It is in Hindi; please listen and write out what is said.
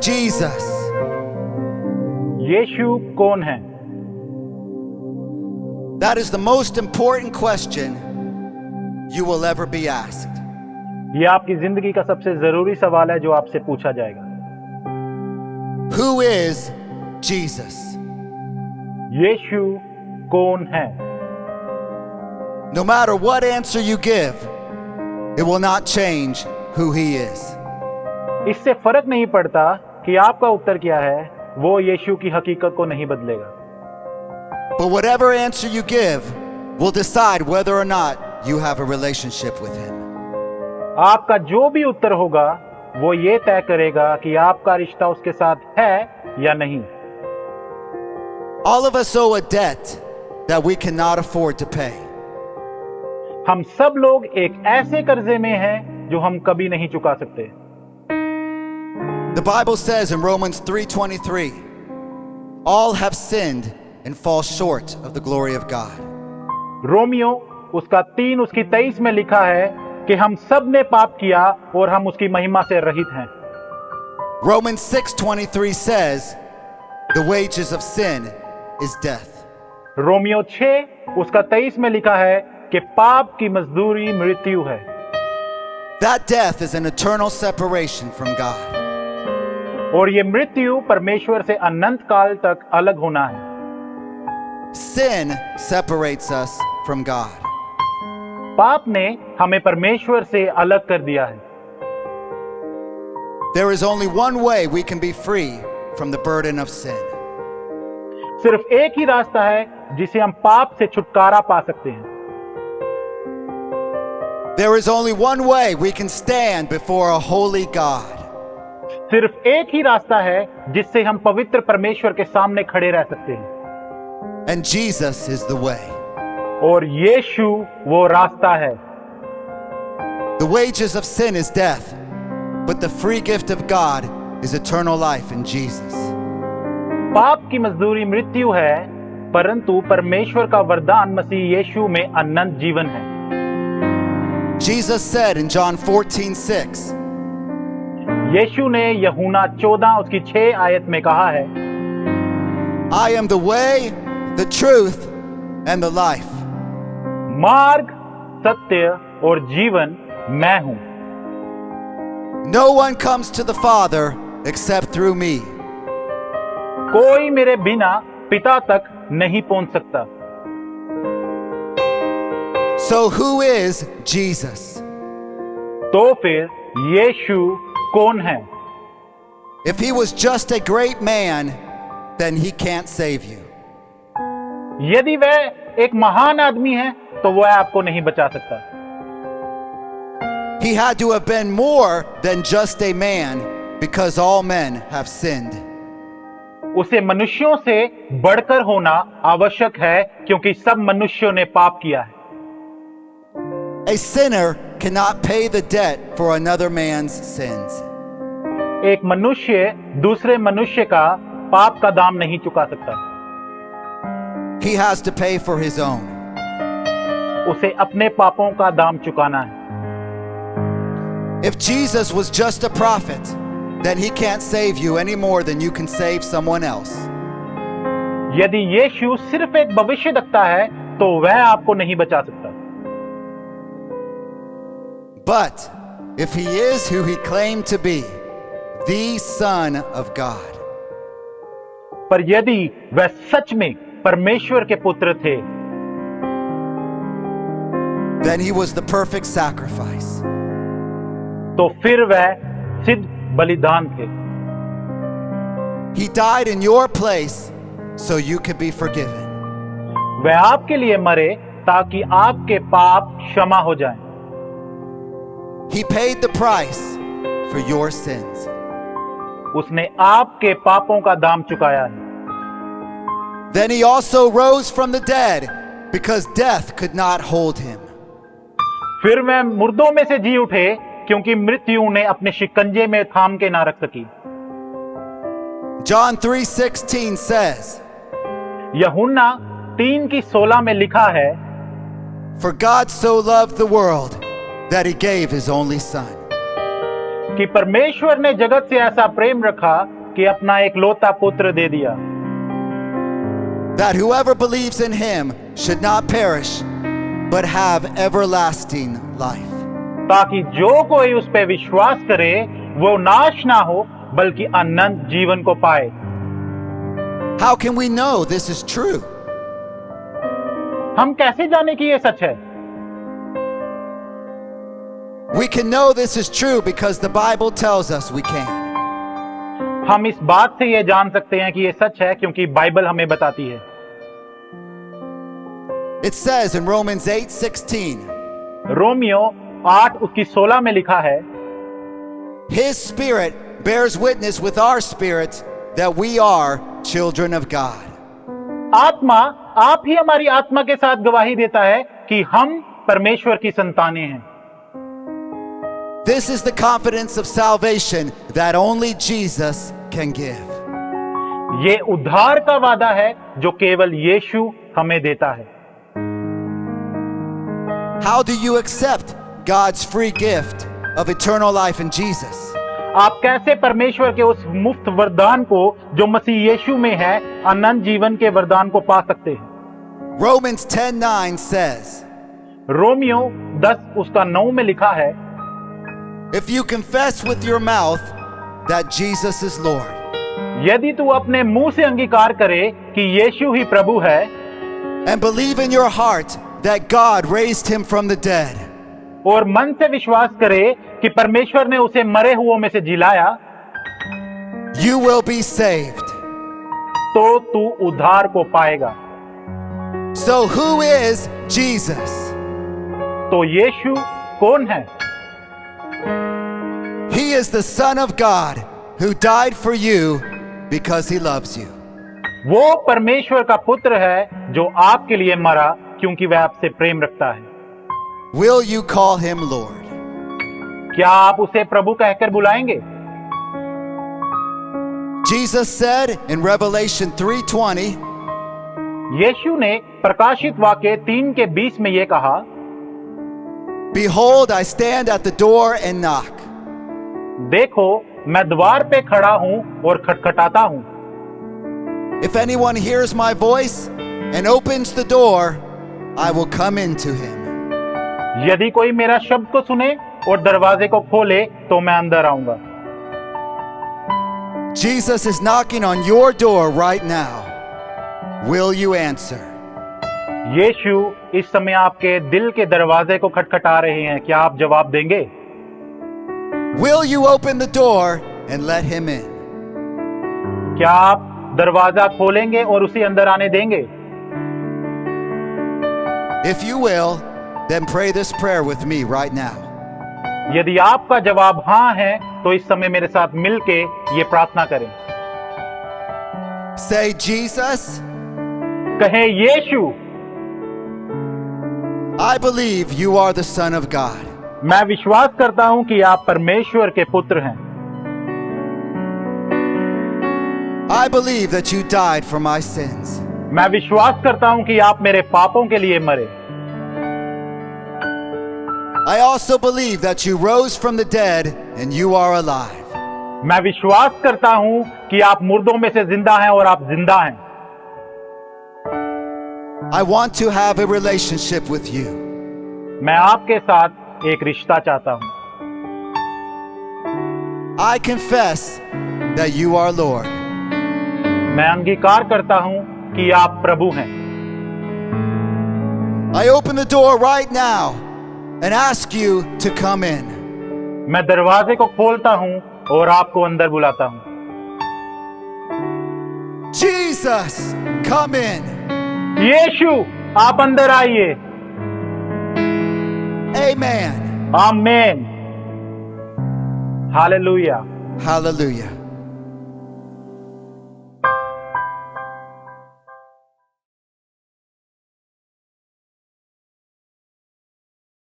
Jesus? यीशु कौन है? That is the most important question you will ever be asked. ये आपकी जिंदगी का सबसे जरूरी सवाल है जो आपसे पूछा जाएगा। Who is Jesus? यीशु कौन है? No matter what answer you give, it will not change who he is. इससे फर्क नहीं पड़ता कि आपका उत्तर क्या है, वो यीशु की हकीकत को नहीं बदलेगा। But whatever answer you give will decide whether or not you have a relationship with him. आपका जो भी उत्तर होगा वो ये तय करेगा कि आपका रिश्ता उसके साथ है या नहीं। All of us owe a debt that we cannot afford to pay. हम सब लोग एक ऐसे कर्जे में हैं जो हम कभी नहीं चुका सकते। The Bible says in Romans 3:23, all have sinned and fall short of the glory of God. Romeo उसका 3 उसकी 23 में लिखा है कि हम सब ने पाप किया और हम उसकी महिमा से रहित हैं। Romans 6:23 says, the wages of sin is death. Romeo 6 उसका 23 में लिखा है कि पाप की मजदूरी मृत्यु है। That death is an eternal separation from God. और ये मृत्यु परमेश्वर से अनंत काल तक अलग होना है। Sin separates us from God. पाप ने हमें परमेश्वर से अलग कर दिया है। There is only one way we can be free from the burden of sin. सिर्फ एक ही रास्ता है जिसे हम पाप से छुटकारा पा सकते हैं। There is only one way we can stand before a holy God. सिर्फ एक ही रास्ता है जिससे हम पवित्र परमेश्वर के सामने खड़े रह सकते हैं। And Jesus is the way. और यीशु वो रास्ता है। The wages of sin is death, but the free gift of God is eternal life in Jesus. पाप की मजदूरी मृत्यु है, परंतु परमेश्वर का वरदान मसीह यीशु में अनंत जीवन है। Jesus said in John 14:6, यीशु ने यूहन्ना 14 उसकी 6 आयत में कहा है, I am the way, the truth, and the life. मार्ग, सत्य और जीवन मैं हूं। No one comes to the Father except through me. कोई मेरे बिना पिता तक नहीं पहुंच सकता। So who is Jesus? तो फिर यीशु कौन है? If he was just a great man, then he can't save you. यदि वह एक महान आदमी है तो वह आपको नहीं बचा सकता। He had to have been more than just a man because all men have sinned. उसे मनुष्यों से बढ़कर होना आवश्यक है क्योंकि सब मनुष्यों ने पाप किया है। A sinner cannot pay the debt for another man's sins. एक मनुष्य दूसरे मनुष्य का पाप का दाम नहीं चुका सकता। He has to pay for his own. उसे अपने पापों का दाम चुकाना है। If Jesus was just a prophet, then he can't save you any more than you can save someone else. यदि यीशु सिर्फ एक भविष्यद्वक्ता है तो वह आपको नहीं बचा सकता। But if he is who he claimed to be, the Son of God, पर यदि वह सच में परमेश्वर के पुत्र थे, then he was the perfect sacrifice. तो फिर वह सिद्ध बलिदान थे। He died in your place so you could be forgiven. वह आपके लिए मरे ताकि आपके पाप क्षमा हो जाएं। He paid the price for your sins. उसने आपके पापों का दाम चुकाया है। Then he also rose from the dead because death could not hold him. फिर वह मुर्दों में से जी उठे क्योंकि मृत्यु ने अपने शिकंजे में थाम के ना रख सकी। John 3:16 says, यूहन्ना 3:16 में लिखा है, For God so loved the world that he gave his only son. कि परमेश्वर ने जगत से ऐसा प्रेम रखा कि अपना एक लौता पुत्र दे दिया, that whoever believes in him should not perish, but have everlasting life. ताकि जो कोई उस पे विश्वास करे वो नाश ना हो बल्कि अनंत जीवन को पाए। How can we know this is true? हम कैसे जाने कि ये सच है? We can know this is true because the Bible tells us we can. हम इस बात से ये जान सकते हैं कि ये सच है क्योंकि बाइबल हमें बताती है। It says in Romans 8:16, Romeo 8 उसकी 16 में लिखा है, His Spirit bears witness with our spirits that we are children of God. आत्मा आप ही हमारी आत्मा के साथ गवाही देता है कि हम परमेश्वर की संतानें हैं। This is the confidence of salvation that only Jesus can give. ये उद्धार का वादा है जो केवल यीशु हमें देता है। How do you accept God's free gift of eternal life in Jesus? आप कैसे परमेश्वर के उस मुफ्त वरदान को जो मसीह यीशु में है, अनंत जीवन के वरदान को पा सकते हैं? Romans 10:9 says, रोमियो 10 उसका 9 में लिखा है, If you confess with your mouth that Jesus is Lord, यदि तू अपने मुंह से अंगीकार करे कि यीशु ही प्रभु है, and believe in your heart that God raised him from the dead, और मन से विश्वास करे कि परमेश्वर ने उसे मरे हुओं में से जिलाया, you will be saved. तो तू उद्धार को पाएगा। So who is Jesus? तो यीशु कौन है? He is the Son of God who died for you because he loves you. वो परमेश्वर का पुत्र है जो आपके लिए मरा क्योंकि वह आपसे प्रेम रखता है। Will you call him Lord? क्या आप उसे प्रभु कहकर बुलाएंगे? Jesus said in Revelation 3:20, यीशु ने प्रकाशित वाक्य 3 के 20 में यह कहा, Behold, I stand at the door and knock. देखो मैं द्वार पे खड़ा हूं और खटखटाता हूं। If anyone hears my voice and opens the door, I will come into him. यदि कोई मेरा शब्द को सुने और दरवाजे को खोले तो मैं अंदर आऊंगा। Jesus is knocking on your door right now. Will you answer? यीशु इस समय आपके दिल के दरवाजे को खटखटा रहे हैं, क्या आप जवाब देंगे? Will you open the door and let him in? क्या आप दरवाजा खोलेंगे और उसे अंदर आने देंगे? If you will, then pray this prayer with me right now. यदि आपका जवाब हाँ है तो इस समय मेरे साथ मिलके ये प्रार्थना करें। Say, Jesus, कहें, यीशु, I believe you are the Son of God. मैं विश्वास करता हूं कि आप परमेश्वर के पुत्र हैं। I believe that you died for my sins. मैं विश्वास करता हूं कि आप मेरे पापों के लिए मरे। I also believe that you rose from the dead and you are alive. मैं विश्वास करता हूं कि आप मुर्दों में से जिंदा हैं और आप जिंदा हैं। I want to have a relationship with you. मैं आपके साथ एक रिश्ता चाहता हूं। I confess that you are Lord. मैं अंगीकार करता हूं कि आप प्रभु हैं। I open the door right now and ask you to come in. मैं दरवाजे को खोलता हूं और आपको अंदर बुलाता हूं। Jesus, come in. यीशु, आप अंदर आइए। Amen. आमीन। हालेलुया। Hallelujah.